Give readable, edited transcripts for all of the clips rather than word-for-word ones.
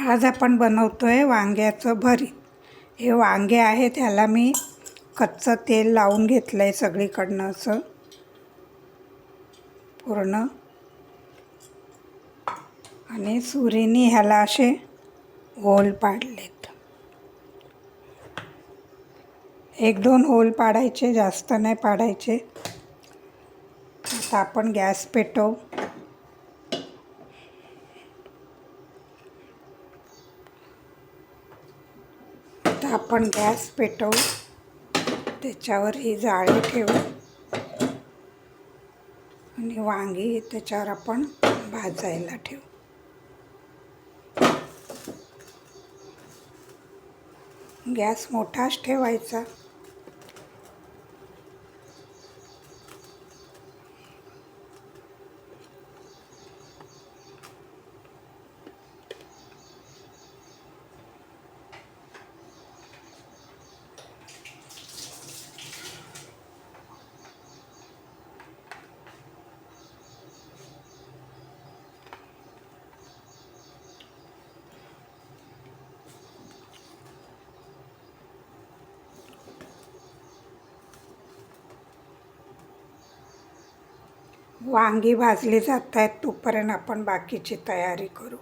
आज आपण बनवतोय वांग्याचं भरीत. हे वांगे आहेत, ह्याला मी कच्चं तेल लावून घेतलं आहे सगळीकडनं असं पूर्ण, आणि सुरीने ह्याला असे होल पाडलेत. 1-2 होल पाडायचे, जास्त नाही पाडायचे. आता आपण गॅस पेटवू. आता आपण गॅस पेटवू, त्याच्यावर ही जाळी ठेवू आणि वांगी त्याच्यावर आपण भाजायला ठेवू. गॅस मोठाच ठेवायचा. वांगी भाजली जात आहेत, तोपर्यंत आपण बाकीची तयारी करू.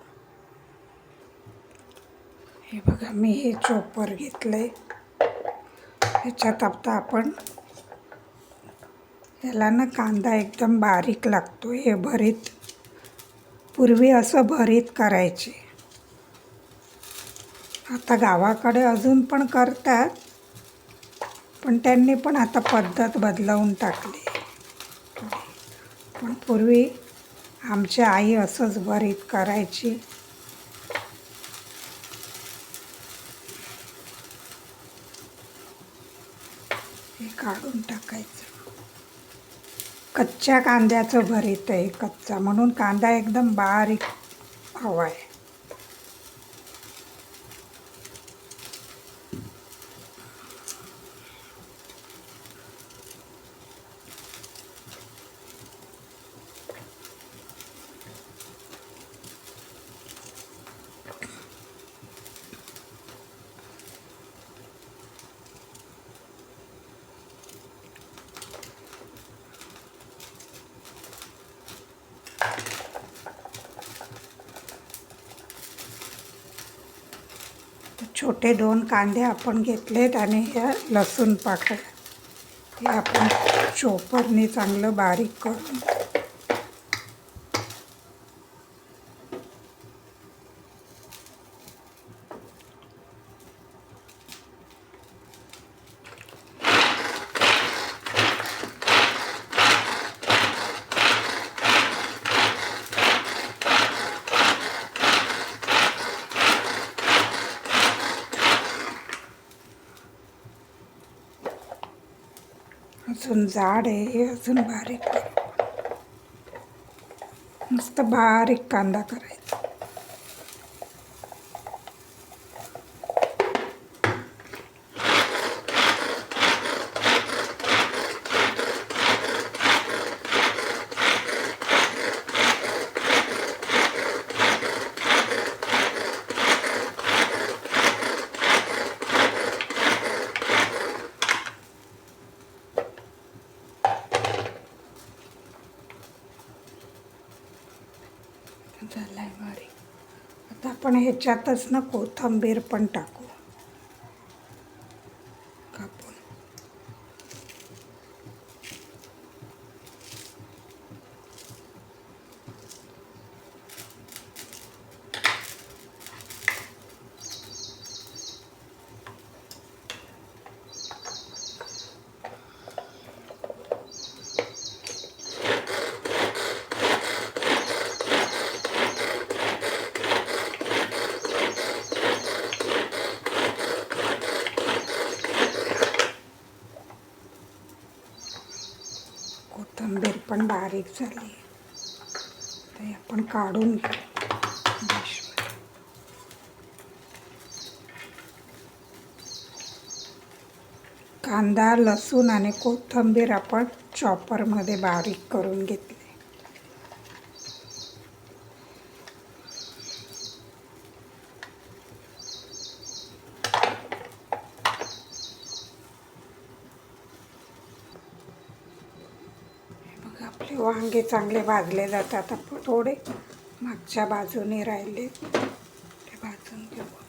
हे बघा, मी हे चॉपर घेतलंय. ह्याच्यात आता आपण ह्याला ना कांदा एकदम बारीक लागतो. हे भरीत पूर्वी असं भरीत करायचे, आता गावाकडे अजून पण करतात, पण त्यांनी पण आता पद्धत बदलवून टाकली. पण पूर्वी आमची आई असंच भरीत करायची. हे काढून टाकायचं. कच्च्या कांद्याचं भरीत आहे, कच्चा म्हणून कांदा एकदम बारीक हवा आहे. छोटे 2 कांदे आपण घेतलेत आणि ह्या लसूण पाकळ्या, हे आपण चॉपरने चांगलं बारीक करून अजून जाड आहे, हे अजून बारीक करू. मस्त बारीक कांदा करायचा. झालाय बारीक. आता आपण ह्याच्यातच ना कोथिंबीर पण टाकू कापून. कोथिंबीर पण बारीक झाली, ते आपण काढून घेऊ. कांदा, लसूण आणि कोथिंबीर आपण चॉपरमध्ये बारीक करून घेतले. वांगे चांगले भाजले जातात. आता थोडे मागच्या बाजूने राहिले ते भाजून घेऊ आपण.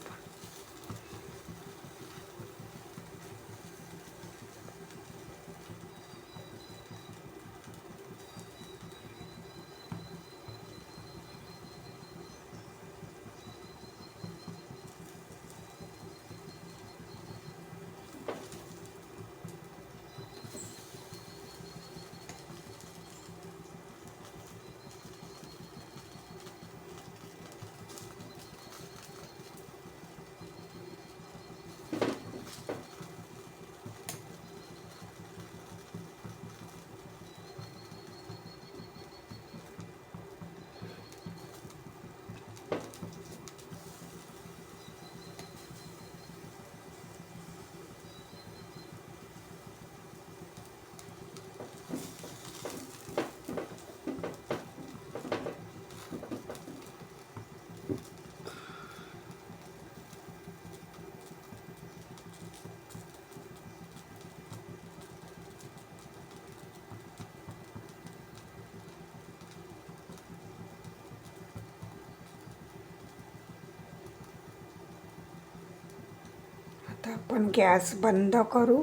आता आपण गॅस बंद करू.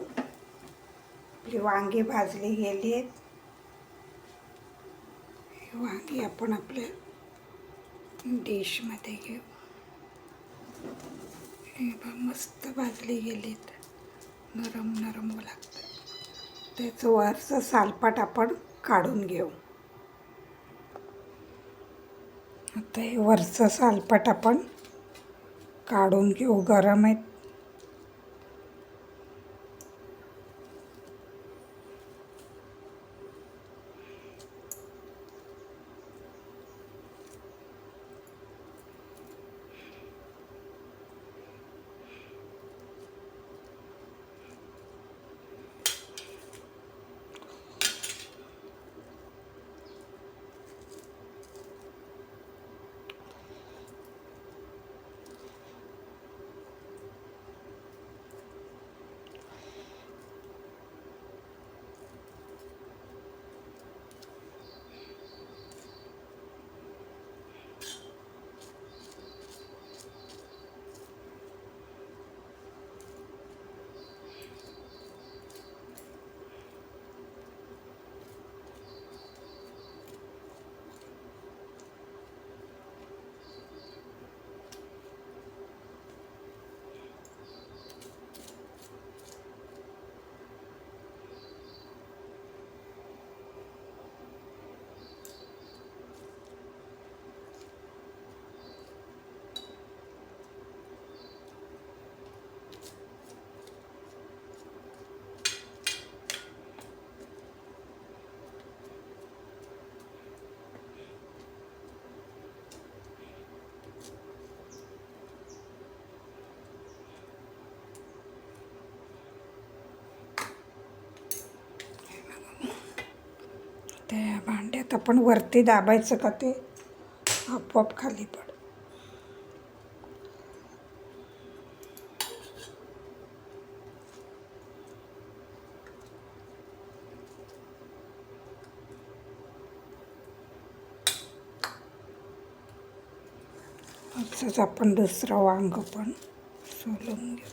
आपली वांगी भाजली गेली आहेत. वांगी आपण आपल्या डिशमध्ये घेऊ. हे बघ मस्त भाजली गेलीत, नरम नरम लागतं. त्याचं वरचं सालपाट आपण काढून घेऊ. आता हे वरचं सालपाट आपण काढून घेऊ. गरम आहेत. त्या भांड्यात आपण वरती दाबायचं का ते आपोआप खाली पड. असंच आपण दुसरं वांग पण सोलून घेऊ.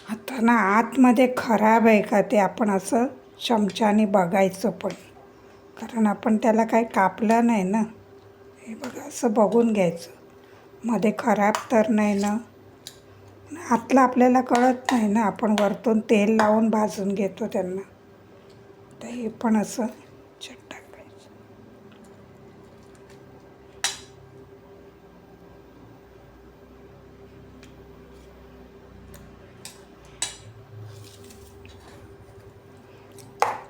आता ना आतमध्ये खराब आहे का ते आपण असं चमच्याने बघायचं पण, कारण आपण त्याला काही कापलं नाही ना. हे बघा असं बघून घ्यायचं मध्ये खराब तर नाही ना. आतलं आपल्याला कळत नाही ना, आपण वरतून तेल लावून भाजून घेतो त्यांना. तर हे पण असं टाकायचं.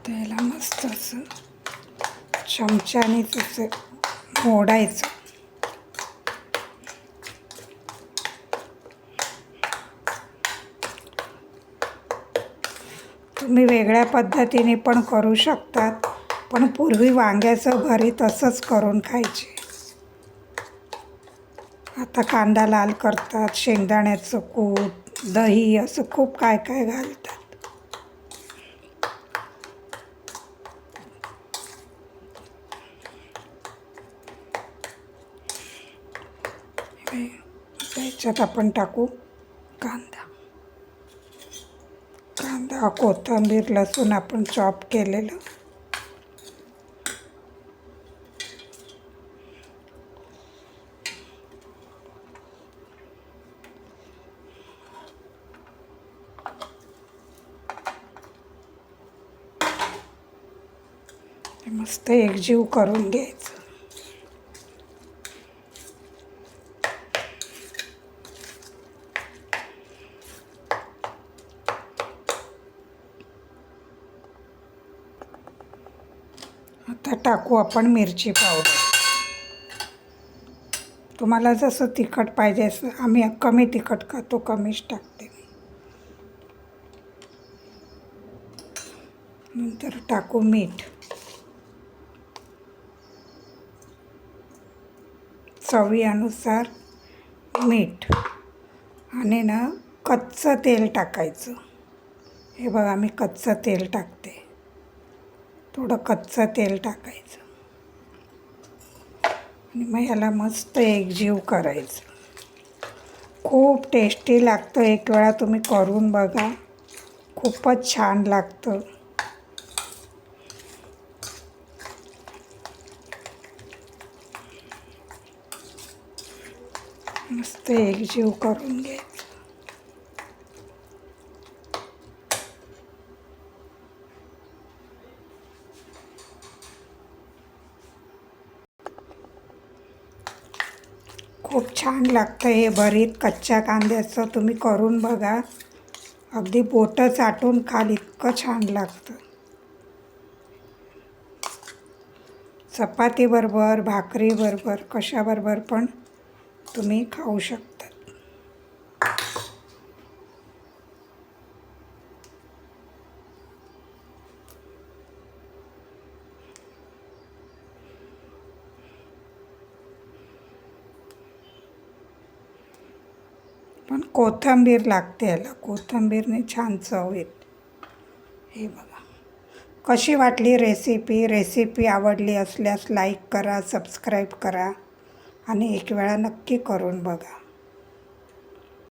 त्याला मस्त असं चमच्याने तसं मोडायचं. तुम्ही वेगळ्या पद्धतीने पण करू शकतात, पण पूर्वी वांग्याचं भरीत असंच करून खायचे. आता कांदा लाल करतात, शेंगदाण्याचं कूट, दही असं खूप काय काय घालतात. याच्यात आपण टाकू कांदा, कोथिंबीर, लसूण आपण चॉप केलेलं. मस्त एकजीव करून घ्यायचं. आता टाकू आपण मिरची पावडर. तुम्हाला जसं तिखट पाहिजे असं, आम्ही कमी तिखट खातो, कमीच टाकते मी. नंतर टाकू मीठ, चवीनुसार मीठ. आणि ना कच्चं तेल टाकायचं. हे बघा मी कच्चं तेल टाकते, थोडं कच्चं तेल टाकायचं आणि मग ह्याला मस्त एकजीव करायचं. खूप टेस्टी लागतं, एक वेळा तुम्ही करून बघा, खूपच छान लागतं. मस्त एकजीव करून घ्यायचं. खूप छान लागतं हे भरीत कच्च्या कांद्याचं. तुम्ही करून बघा, अगदी बोटं चाटून खाल इतकं छान लागतं. चपातीबरोबर, भाकरीबरोबर, कशाबरोबर पण तुम्ही खाऊ शकता. पण कोथिंबीर लागते याला, कोथिंबीरने छान चव येते. हे बघा. कशी वाटली रेसिपी आवडली असल्यास लाईक करा, सबस्क्राईब करा आणि एक वेळा नक्की करून बघा.